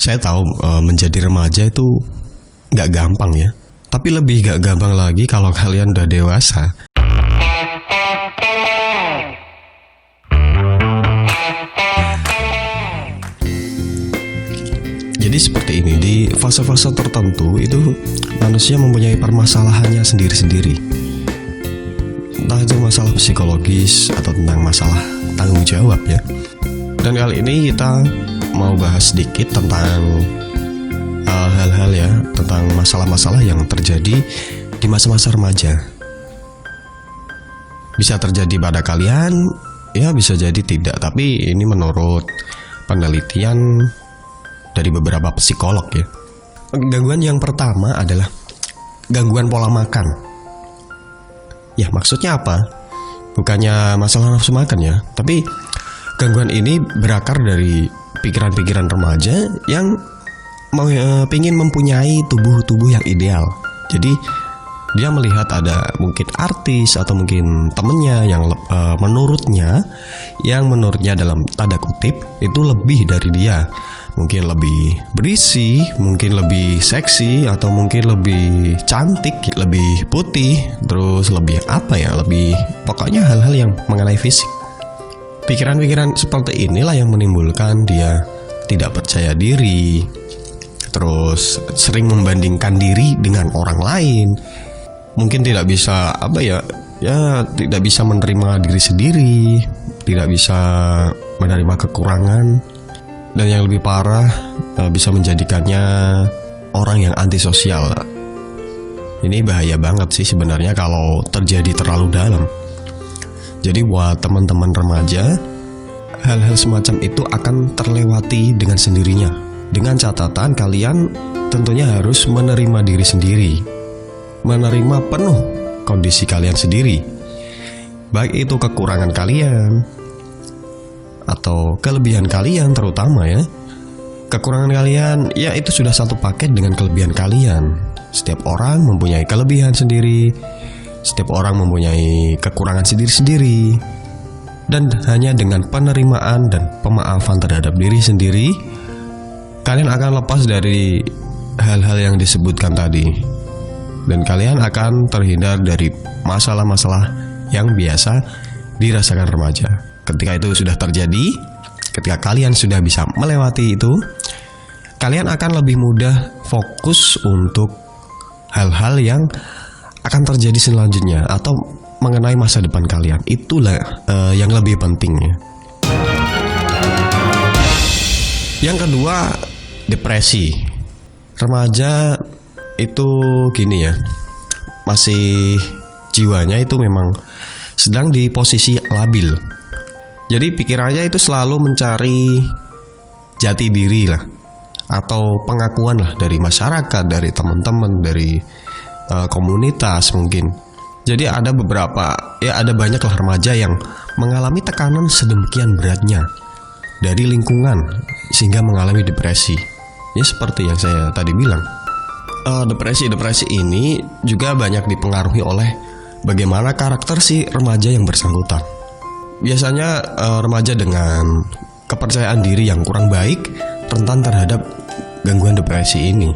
Saya tahu menjadi remaja itu nggak gampang ya. Tapi lebih gak gampang lagi kalau kalian udah dewasa. Jadi seperti ini, di fase-fase tertentu itu manusia mempunyai permasalahannya sendiri-sendiri. Entah itu masalah psikologis atau tentang masalah tanggung jawab ya. Dan kali ini kita mau bahas sedikit tentang hal-hal ya, tentang masalah-masalah yang terjadi di masa-masa remaja. Bisa terjadi pada kalian, ya bisa jadi tidak. Tapi ini menurut penelitian dari beberapa psikolog ya. Gangguan yang pertama adalah gangguan pola makan. Ya maksudnya apa? Bukannya masalah nafsu makan ya, tapi gangguan ini berakar dari pikiran-pikiran remaja yang ingin mempunyai tubuh yang ideal. Jadi dia melihat ada mungkin artis atau mungkin temennya yang menurutnya dalam tanda kutip itu lebih dari dia. Mungkin lebih berisi, mungkin lebih seksi, atau mungkin lebih cantik, lebih putih, terus lebih pokoknya hal-hal yang mengenai fisik. Pikiran-pikiran seperti inilah yang menimbulkan dia tidak percaya diri, terus sering membandingkan diri dengan orang lain. Mungkin tidak bisa tidak bisa menerima diri sendiri, tidak bisa menerima kekurangan, dan yang lebih parah bisa menjadikannya orang yang antisosial. Ini bahaya banget sih sebenarnya kalau terjadi terlalu dalam. Jadi buat teman-teman remaja, hal-hal semacam itu akan terlewati dengan sendirinya. Dengan catatan kalian tentunya harus menerima diri sendiri, menerima penuh kondisi kalian sendiri, baik itu kekurangan kalian atau kelebihan kalian. Terutama ya, kekurangan kalian ya itu sudah satu paket dengan kelebihan kalian. Setiap orang mempunyai kelebihan sendiri, setiap orang mempunyai kekurangan sendiri-sendiri. Dan hanya dengan penerimaan dan pemaafan terhadap diri sendiri, kalian akan lepas dari hal-hal yang disebutkan tadi. Dan kalian akan terhindar dari masalah-masalah yang biasa dirasakan remaja. Ketika itu sudah terjadi, ketika kalian sudah bisa melewati itu, kalian akan lebih mudah fokus untuk hal-hal yang akan terjadi selanjutnya atau mengenai masa depan kalian. Itulah yang lebih pentingnya. Yang kedua, depresi. Remaja itu gini ya, masih jiwanya itu memang sedang di posisi labil. Jadi pikirannya itu selalu mencari jati diri lah, atau pengakuan lah dari masyarakat, dari teman-teman, dari komunitas mungkin. Jadi ada banyaklah remaja yang mengalami tekanan sedemikian beratnya dari lingkungan sehingga mengalami depresi. Ya seperti yang saya tadi bilang. Depresi ini juga banyak dipengaruhi oleh bagaimana karakter si remaja yang bersangkutan. Biasanya remaja dengan kepercayaan diri yang kurang baik rentan terhadap gangguan depresi ini.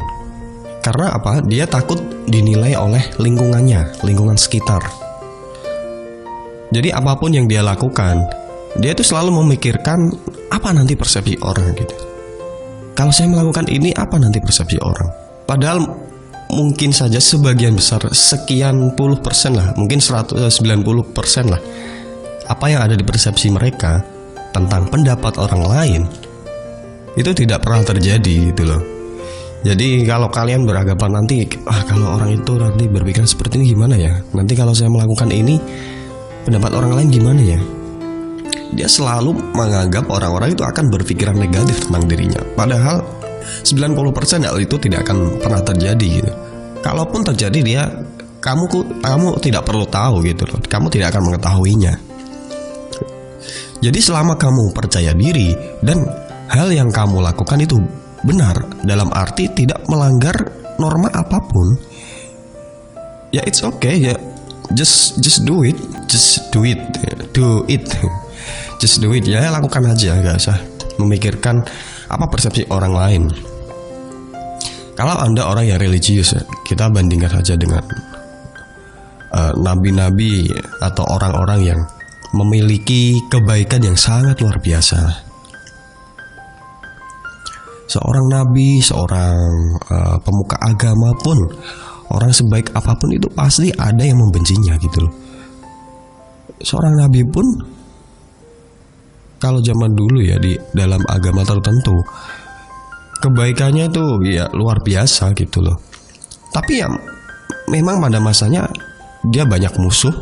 Karena apa? Dia takut dinilai oleh lingkungan sekitar. Jadi apapun yang dia lakukan, dia tuh selalu memikirkan apa nanti persepsi orang gitu. Kalau saya melakukan ini, apa nanti persepsi orang? Padahal mungkin saja sebagian besar, sekian puluh persen lah, mungkin 190% lah, apa yang ada di persepsi mereka tentang pendapat orang lain itu tidak pernah terjadi gitu loh. Jadi kalau kalian beranggapan nanti, kalau orang itu nanti berpikiran seperti ini gimana ya? Nanti kalau saya melakukan ini, pendapat orang lain gimana ya? Dia selalu menganggap orang-orang itu akan berpikiran negatif tentang dirinya. Padahal 90% hal itu tidak akan pernah terjadi gitu. Kalaupun terjadi, kamu tidak perlu tahu gitu loh. Kamu tidak akan mengetahuinya. Jadi selama kamu percaya diri dan hal yang kamu lakukan itu benar, dalam arti tidak melanggar norma apapun, ya it's okay ya, just do it ya, lakukan aja, gak usah memikirkan apa persepsi orang lain. Kalau Anda orang yang religius ya, kita bandingkan saja dengan nabi-nabi atau orang-orang yang memiliki kebaikan yang sangat luar biasa. Seorang nabi, seorang pemuka agama pun, orang sebaik apapun itu pasti ada yang membencinya gitu loh. Seorang nabi pun kalau zaman dulu ya, di dalam agama tertentu kebaikannya itu ya luar biasa gitu loh. Tapi ya memang pada masanya dia banyak musuh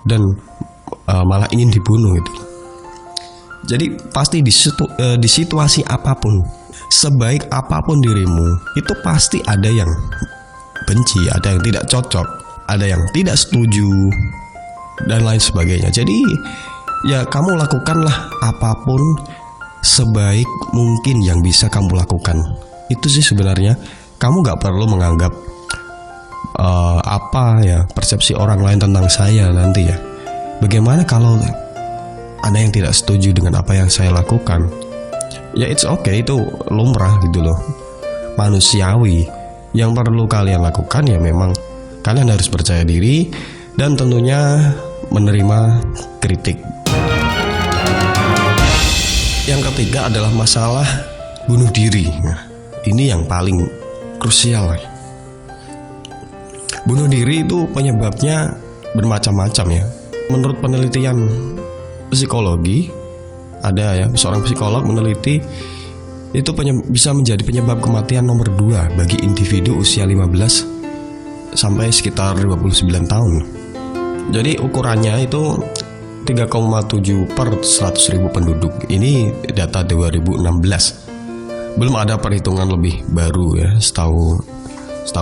dan malah ingin dibunuh gitu. Jadi pasti di situasi apapun, sebaik apapun dirimu, itu pasti ada yang benci, ada yang tidak cocok, ada yang tidak setuju dan lain sebagainya. Jadi ya kamu lakukanlah apapun sebaik mungkin yang bisa kamu lakukan. Itu sih sebenarnya. Kamu gak perlu menganggap persepsi orang lain tentang saya nanti ya. Bagaimana kalau ada yang tidak setuju dengan apa yang saya lakukan? Ya it's okay, itu lumrah gitu loh, manusiawi. Yang perlu kalian lakukan ya memang kalian harus percaya diri dan tentunya menerima kritik. Yang ketiga adalah masalah bunuh diri. Nah, ini yang paling krusial. Bunuh diri itu penyebabnya bermacam-macam ya. Menurut penelitian psikologi, ada ya seorang psikolog meneliti itu bisa menjadi penyebab kematian nomor 2 bagi individu usia 15 sampai sekitar 29 tahun. Jadi ukurannya itu 3,7 per 100.000 penduduk. Ini data 2016. Belum ada perhitungan lebih baru ya, setahu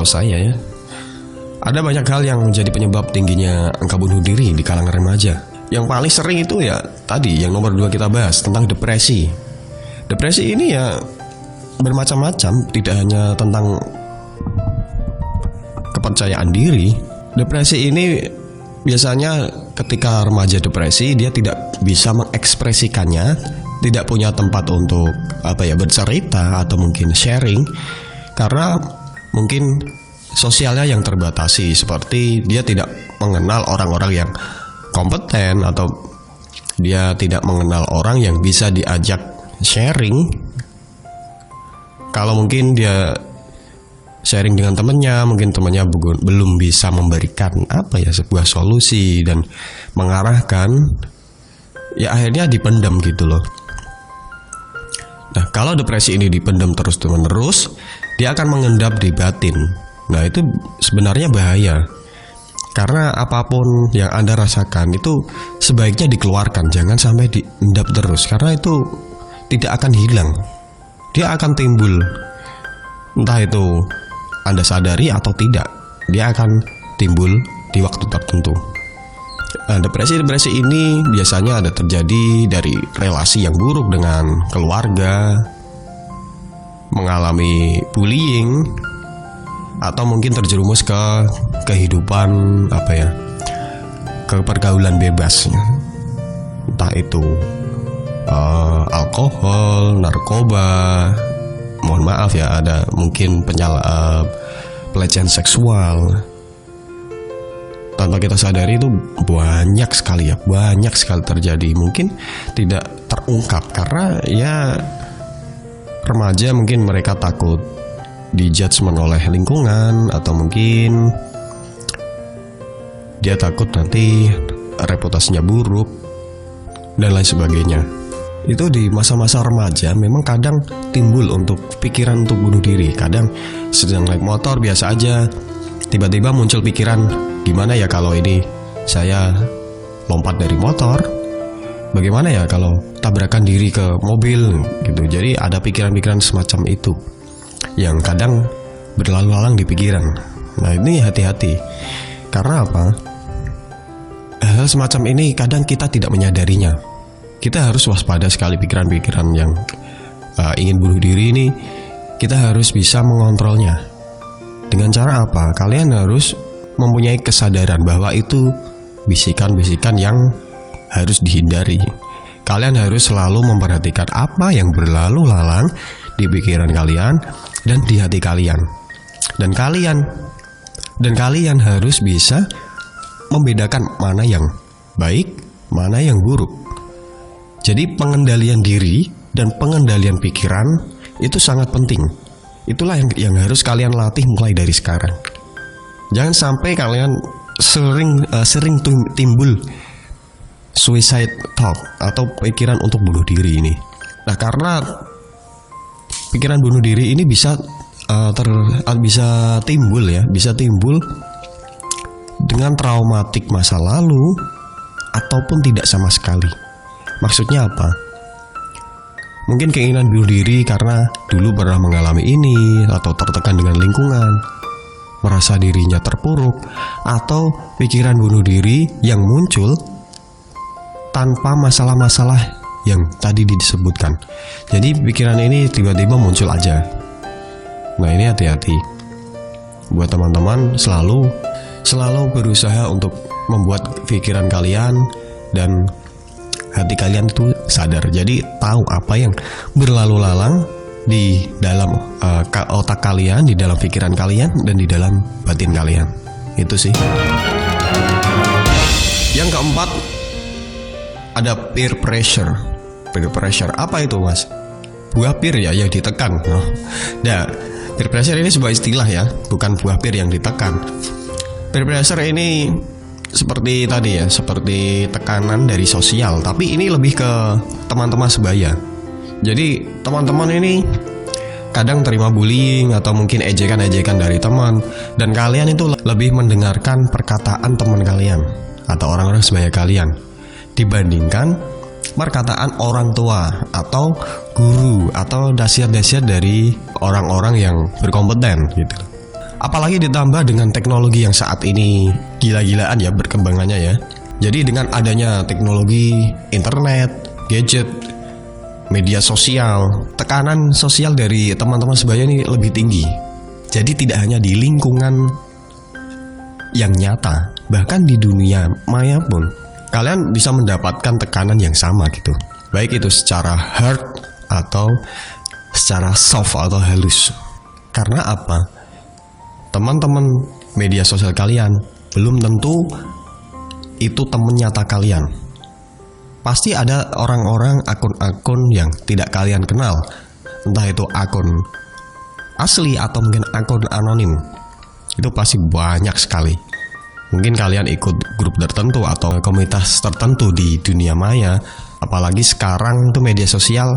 saya ya. Ada banyak hal yang menjadi penyebab tingginya angka bunuh diri di kalangan remaja. Yang paling sering itu ya tadi yang nomor 2 kita bahas tentang depresi. Depresi ini ya bermacam-macam, tidak hanya tentang kepercayaan diri. Depresi ini biasanya ketika remaja depresi, dia tidak bisa mengekspresikannya, tidak punya tempat untuk bercerita atau mungkin sharing, karena mungkin sosialnya yang terbatasi, seperti dia tidak mengenal orang-orang yang kompeten atau dia tidak mengenal orang yang bisa diajak sharing. Kalau mungkin dia sharing dengan temannya, mungkin temannya belum bisa memberikan sebuah solusi dan mengarahkan, ya akhirnya dipendam gitu loh. Nah, kalau depresi ini dipendam terus-menerus, dia akan mengendap di batin. Nah, itu sebenarnya bahaya. Karena apapun yang Anda rasakan itu sebaiknya dikeluarkan, jangan sampai diendap terus, karena itu tidak akan hilang. Dia akan timbul, entah itu Anda sadari atau tidak, dia akan timbul di waktu tertentu. Nah, depresi ini biasanya ada terjadi dari relasi yang buruk dengan keluarga, mengalami bullying, atau mungkin terjerumus ke kehidupan ke pergaulan bebas, entah itu alkohol, narkoba, mohon maaf ya, ada mungkin pelecehan seksual. Tanpa kita sadari itu banyak sekali terjadi. Mungkin tidak terungkap karena ya remaja mungkin mereka takut dijudgement oleh lingkungan, atau mungkin dia takut nanti reputasinya buruk dan lain sebagainya. Itu di masa-masa remaja memang kadang timbul untuk pikiran untuk bunuh diri. Kadang sedang naik motor biasa aja, tiba-tiba muncul pikiran, gimana ya kalau ini saya lompat dari motor, bagaimana ya kalau tabrakan diri ke mobil gitu. Jadi ada pikiran-pikiran semacam itu yang kadang berlalu-lalang di pikiran. Nah, ini hati-hati. Karena apa? Hal semacam ini kadang kita tidak menyadarinya. Kita harus waspada sekali pikiran-pikiran yang ingin bunuh diri ini. Kita harus bisa mengontrolnya. Dengan cara apa? Kalian harus mempunyai kesadaran bahwa itu bisikan-bisikan yang harus dihindari. Kalian harus selalu memperhatikan apa yang berlalu lalang di pikiran kalian dan di hati kalian. Dan kalian harus bisa membedakan mana yang baik, mana yang buruk. Jadi pengendalian diri dan pengendalian pikiran itu sangat penting. Itulah yang harus kalian latih mulai dari sekarang. Jangan sampai kalian sering timbul suicide thought atau pikiran untuk bunuh diri ini. Nah, karena pikiran bunuh diri ini bisa timbul dengan traumatik masa lalu ataupun tidak sama sekali. Maksudnya apa? Mungkin keinginan bunuh diri karena dulu pernah mengalami ini, atau tertekan dengan lingkungan, merasa dirinya terpuruk, atau pikiran bunuh diri yang muncul tanpa masalah-masalah yang tadi disebutkan. Jadi pikiran ini tiba-tiba muncul aja. Nah, ini hati-hati. Buat teman-teman selalu berusaha untuk membuat pikiran kalian dan hati kalian itu sadar. Jadi tahu apa yang berlalu lalang di dalam otak kalian, di dalam pikiran kalian, dan di dalam batin kalian. Itu sih. Yang keempat, ada peer pressure. Peer pressure apa itu, Mas? Buah pir ya yang ditekan. Nah, peer pressure ini sebuah istilah ya, bukan buah pir yang ditekan. Peer pressure ini seperti tadi ya, seperti tekanan dari sosial, tapi ini lebih ke teman-teman sebaya. Jadi teman-teman ini kadang terima bullying atau mungkin ejekan-ejekan dari teman, dan kalian itu lebih mendengarkan perkataan teman kalian atau orang-orang sebaya kalian dibandingkan perkataan orang tua atau guru atau nasihat-nasihat dari orang-orang yang berkompeten gitu. Apalagi ditambah dengan teknologi yang saat ini gila-gilaan ya berkembangannya ya. Jadi dengan adanya teknologi internet, gadget, media sosial, tekanan sosial dari teman-teman sebaya ini lebih tinggi. Jadi tidak hanya di lingkungan yang nyata, bahkan di dunia maya pun kalian bisa mendapatkan tekanan yang sama gitu. Baik itu secara hard atau secara soft atau halus. Karena apa? Teman-teman media sosial kalian belum tentu itu teman nyata kalian. Pasti ada orang-orang, akun-akun yang tidak kalian kenal, entah itu akun asli atau mungkin akun anonim. Itu pasti banyak sekali. Mungkin kalian ikut grup tertentu atau komunitas tertentu di dunia maya. Apalagi sekarang tuh media sosial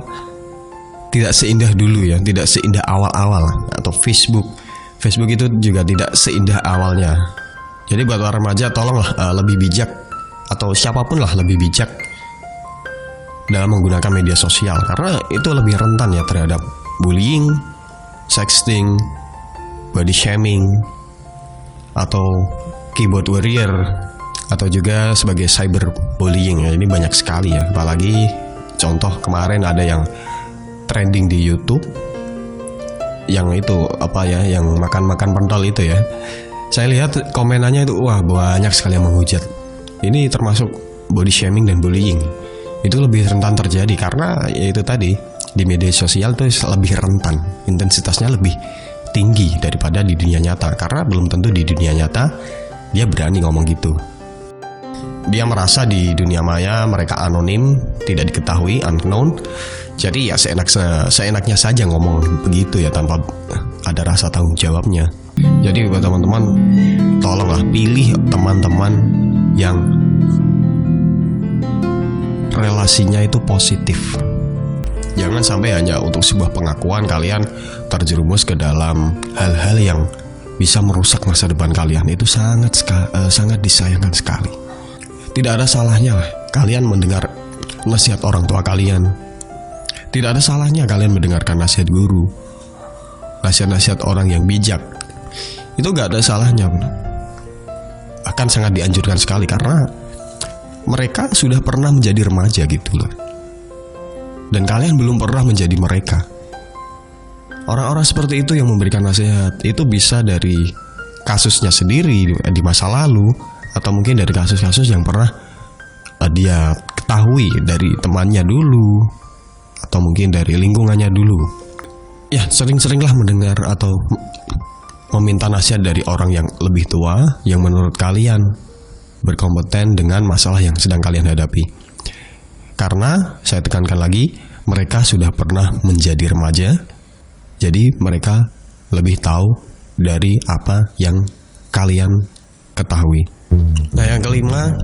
tidak seindah dulu ya, tidak seindah awal-awal. Atau Facebook itu juga tidak seindah awalnya. Jadi buat para remaja tolonglah lebih bijak, atau siapapun lah lebih bijak dalam menggunakan media sosial, karena itu lebih rentan ya terhadap bullying, sexting, body shaming, atau keyboard warrior, atau juga sebagai cyberbullying ya. Ini banyak sekali ya. Apalagi contoh kemarin ada yang trending di YouTube yang itu apa ya, yang makan-makan pentol itu ya. Saya lihat komenannya itu wah banyak sekali yang menghujat. Ini termasuk body shaming dan bullying. Itu lebih rentan terjadi karena ya itu tadi, di media sosial itu lebih rentan, intensitasnya lebih tinggi daripada di dunia nyata. Karena belum tentu di dunia nyata dia berani ngomong gitu. Dia merasa di dunia maya mereka anonim, tidak diketahui, unknown. Jadi ya seenaknya saja ngomong begitu ya, tanpa ada rasa tanggung jawabnya. Jadi buat teman-teman, tolonglah pilih teman-teman yang relasinya itu positif. Jangan sampai hanya untuk sebuah pengakuan kalian terjerumus ke dalam hal-hal yang bisa merusak masa depan kalian. Itu sangat disayangkan sekali. Tidak ada salahnya kalian mendengar nasihat orang tua kalian. Tidak ada salahnya kalian mendengarkan nasihat guru, nasihat-nasihat orang yang bijak. Itu gak ada salahnya. Bahkan sangat dianjurkan sekali karena mereka sudah pernah menjadi remaja gitu loh. Dan kalian belum pernah menjadi mereka. Orang-orang seperti itu yang memberikan nasihat itu bisa dari kasusnya sendiri di masa lalu, atau mungkin dari kasus-kasus yang pernah dia ketahui dari temannya dulu, atau mungkin dari lingkungannya dulu. ya sering-seringlah mendengar atau meminta nasihat dari orang yang lebih tua yang menurut kalian berkompeten dengan masalah yang sedang kalian hadapi. Karena saya tekankan lagi, mereka sudah pernah menjadi remaja, jadi mereka lebih tahu dari apa yang kalian ketahui. Nah, yang kelima,